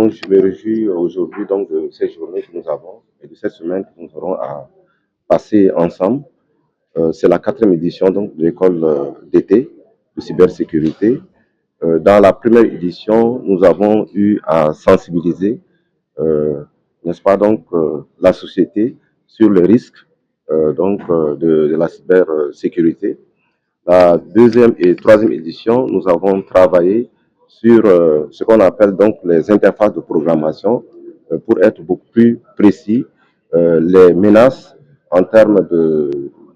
donc je me réjouis aujourd'hui donc de ces journées que nous avons et de cette semaine que nous aurons à passer ensemble. C'est la quatrième édition donc de l'école d'été de cybersécurité. Dans la première édition, nous avons eu à sensibiliser, n'est-ce pas, donc la société sur les risques de la cybersécurité. La deuxième et troisième édition, nous avons travaillé sur ce qu'on appelle donc les interfaces de programmation pour être beaucoup plus précis, les menaces en termes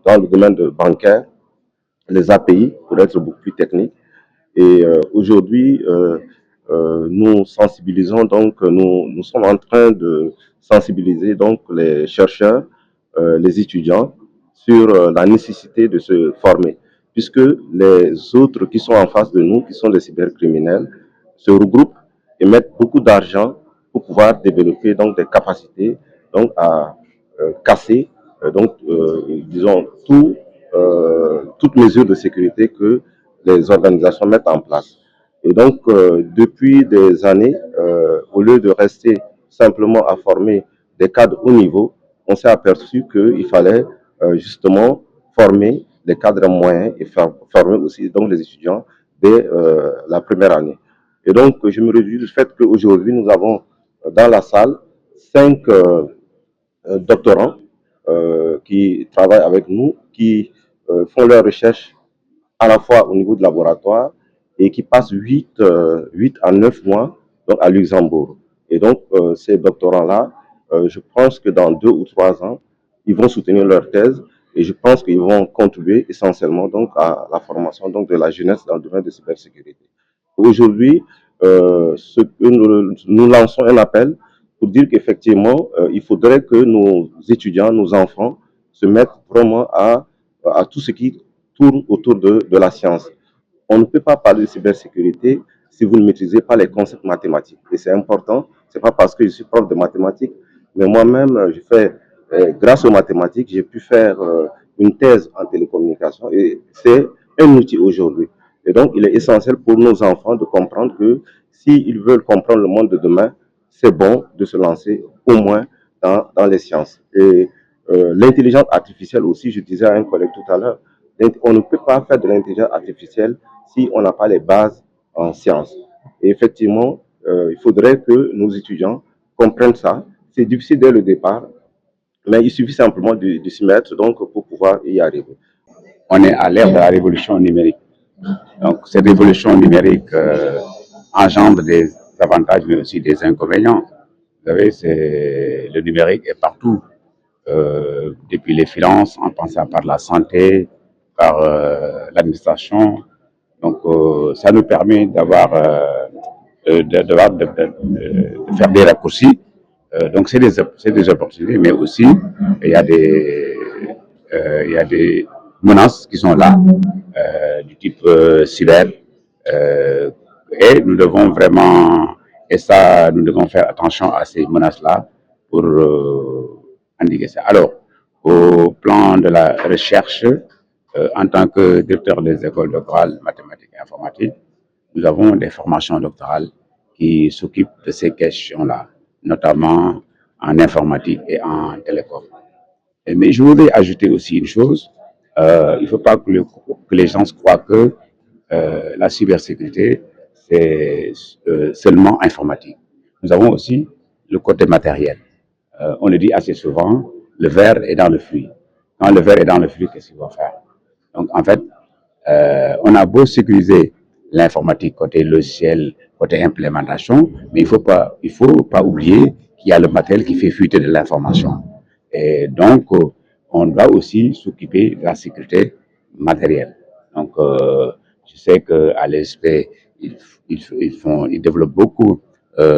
dans le domaine bancaire, les API pour être beaucoup plus technique. Et aujourd'hui, nous sensibilisons donc, nous sommes en train de sensibiliser donc les chercheurs, les étudiants sur la nécessité de se former, puisque les autres qui sont en face de nous, qui sont des cybercriminels, se regroupent et mettent beaucoup d'argent pour pouvoir développer donc des capacités donc à casser disons toutes mesures de sécurité que les organisations mettent en place. Et donc, depuis des années, au lieu de rester simplement à former des cadres haut niveau, on s'est aperçu qu'il fallait justement former les cadres moyens et former aussi donc les étudiants dès la première année. Et donc, je me réjouis du fait qu'aujourd'hui, nous avons dans la salle 5 doctorants qui travaillent avec nous, qui font leurs recherches à la fois au niveau du laboratoire et qui passent 8 à 9 mois donc, à Luxembourg. Et donc, ces doctorants-là, je pense que dans 2 ou 3 ans, ils vont soutenir leur thèse et je pense qu'ils vont contribuer essentiellement donc, à la formation donc, de la jeunesse dans le domaine de cybersécurité. Aujourd'hui, nous lançons un appel pour dire qu'effectivement, il faudrait que nos étudiants, nos enfants, se mettent vraiment à tout ce qui tourne autour de la science. On ne peut pas parler de cybersécurité si vous ne maîtrisez pas les concepts mathématiques. Et c'est important, ce n'est pas parce que je suis prof de mathématiques, mais moi-même, grâce aux mathématiques, j'ai pu faire une thèse en télécommunication et c'est un outil aujourd'hui. Et donc, il est essentiel pour nos enfants de comprendre que s'ils veulent comprendre le monde de demain, c'est bon de se lancer au moins dans les sciences. Et l'intelligence artificielle aussi, je disais à un collègue tout à l'heure, on ne peut pas faire de l'intelligence artificielle si on n'a pas les bases en sciences. Et effectivement, il faudrait que nos étudiants comprennent ça. C'est difficile dès le départ, mais il suffit simplement de s'y mettre donc, pour pouvoir y arriver. On est à l'ère de la révolution numérique. Donc, cette révolution numérique engendre des avantages, mais aussi des inconvénients. Vous savez, le numérique est partout. Depuis les finances, en passant par la santé, par l'administration. Donc, ça nous permet de faire des raccourcis. Donc, c'est des opportunités, mais aussi, il y a des menaces qui sont là, du type cyber. Et nous devons vraiment, nous devons faire attention à ces menaces-là pour indiquer ça. Alors, au plan de la recherche, en tant que directeur des écoles doctorales mathématiques et informatiques, nous avons des formations doctorales qui s'occupent de ces questions-là, notamment en informatique et en télécom. Mais je voudrais ajouter aussi une chose. Il ne faut pas que les gens croient que la cybersécurité, c'est seulement informatique. Nous avons aussi le côté matériel. On le dit assez souvent, le verre est dans le fruit. Quand le verre est dans le fruit, qu'est-ce qu'il va faire? Donc, en fait, on a beau sécuriser l'informatique côté logiciel, côté implémentation, mais il faut pas oublier qu'il y a le matériel qui fait fuiter de l'information. Et donc, on doit aussi s'occuper de la sécurité matérielle. Donc, je sais qu'à l'ESP, ils développent beaucoup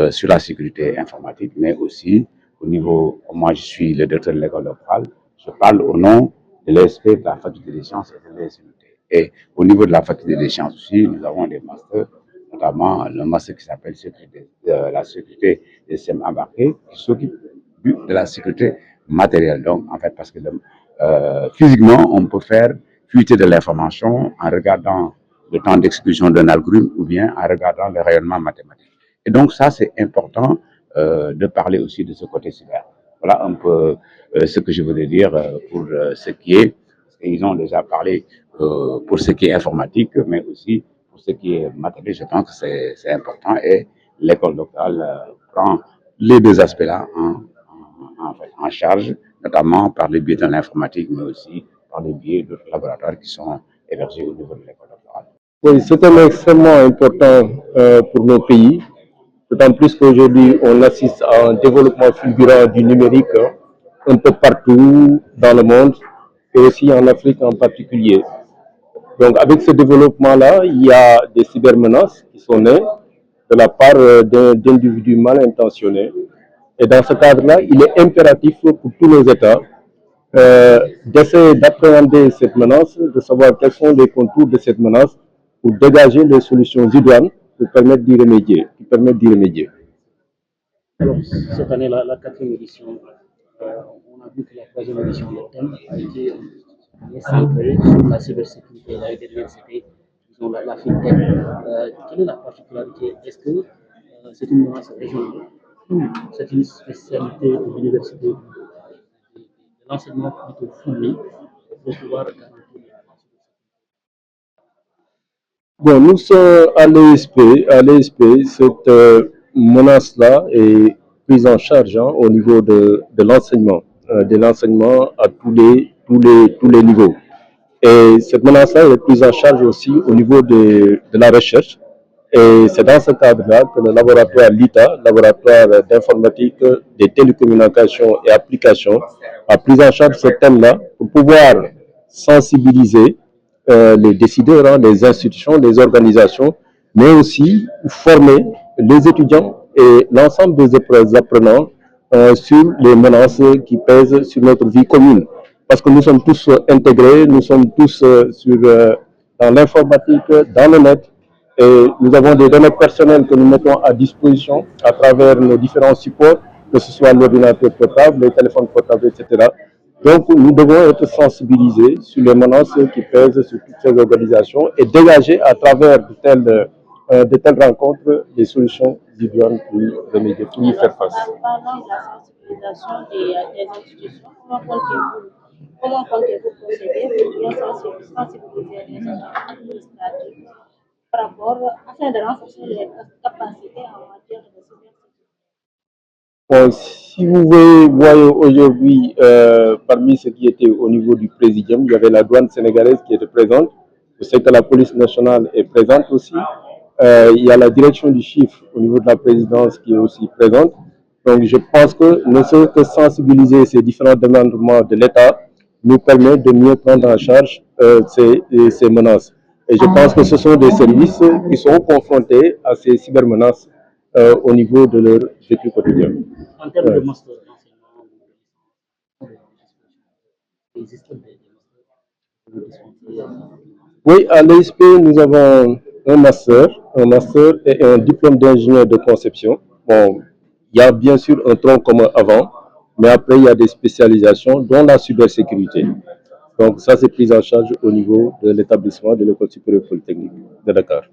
sur la sécurité informatique, mais aussi au niveau, moi je suis le directeur de l'école doctorale, je parle au nom de l'ESP, de la faculté des sciences et de l'ESMT. Et au niveau de la faculté des sciences aussi, nous avons des masters, notamment le master qui s'appelle la sécurité des systèmes embarqués, qui s'occupe de la sécurité matérielle. Donc, en fait, parce que physiquement, on peut faire fuiter de l'information en regardant le temps d'exécution d'un algorithme ou bien en regardant le rayonnement mathématique. Et donc ça, c'est important de parler aussi de ce côté cyber. Voilà un peu ce que je voulais dire pour ce qui est, ils ont déjà parlé pour ce qui est informatique, mais aussi pour ce qui est matériel, je pense que c'est important et l'école locale prend les deux aspects-là en charge, notamment par le biais de l'informatique, mais aussi par le biais d'autres laboratoires qui sont hébergés au niveau de l'école locale. Oui, c'est un extrêmement important pour nos pays, d'autant plus qu'aujourd'hui, on assiste à un développement fulgurant du numérique un peu partout dans le monde et aussi en Afrique en particulier. Donc, avec ce développement-là, il y a des cybermenaces qui sont nées de la part d'individus mal intentionnés. Et dans ce cadre-là, il est impératif pour tous nos États d'essayer d'appréhender cette menace, de savoir quels sont les contours de cette menace pour dégager les solutions idoines pour permettre d'y remédier. Alors, cette année, la quatrième édition, on a vu que la troisième édition, le thème a été centré sur la cybersécurité. L'année dernière, c'était la fintech. Quelle est la particularité? Est-ce que c'est une menace régionale ou c'est une spécialité de l'université de l'enseignement plutôt fourni pour pouvoir garantir Bon, nous sommes à l'ESP. À l'ESP, cette menace-là est prise en charge au niveau de l'enseignement à tous les niveaux. Et cette menace-là est prise en charge aussi au niveau de la recherche. Et c'est dans ce cadre-là que le laboratoire LITA, laboratoire d'informatique, des télécommunications et applications, a pris en charge ce thème-là pour pouvoir sensibiliser les décideurs, les institutions, les organisations, mais aussi former les étudiants et l'ensemble des apprenants sur les menaces qui pèsent sur notre vie commune. Parce que nous sommes tous intégrés, nous sommes tous dans l'informatique, dans le net, et nous avons des données personnelles que nous mettons à disposition à travers nos différents supports, que ce soit l'ordinateur portable, les téléphones portables, etc. Donc, nous devons être sensibilisés sur les menaces qui pèsent sur toutes ces organisations et dégager à travers de telles rencontres des solutions idoines pour y faire face. Parlons de la sensibilisation des institutions. Comment comptez-vous procéder pour bien sensibiliser les agents administratifs par rapport afin de renforcer les capacités en matière de cybersécurité? Bon, si vous voyez aujourd'hui, parmi ceux qui étaient au niveau du présidium, il y avait la douane sénégalaise qui était présente. Je sais que la police nationale est présente aussi. Il y a la direction du chiffre au niveau de la présidence qui est aussi présente. Donc, je pense que ne serait que sensibiliser ces différents demandements de l'État nous permet de mieux prendre en charge ces menaces. Et je pense que ce sont des services qui sont confrontés à ces cybermenaces au niveau de leur vécu quotidien. En termes de master d'enseignement, il existe des masters. Oui, à l'ESP, nous avons un master et un diplôme d'ingénieur de conception. Bon, il y a bien sûr un tronc commun avant, mais après, il y a des spécialisations, dont la cybersécurité. Donc, ça, c'est pris en charge au niveau de l'établissement de l'École supérieure polytechnique de Dakar.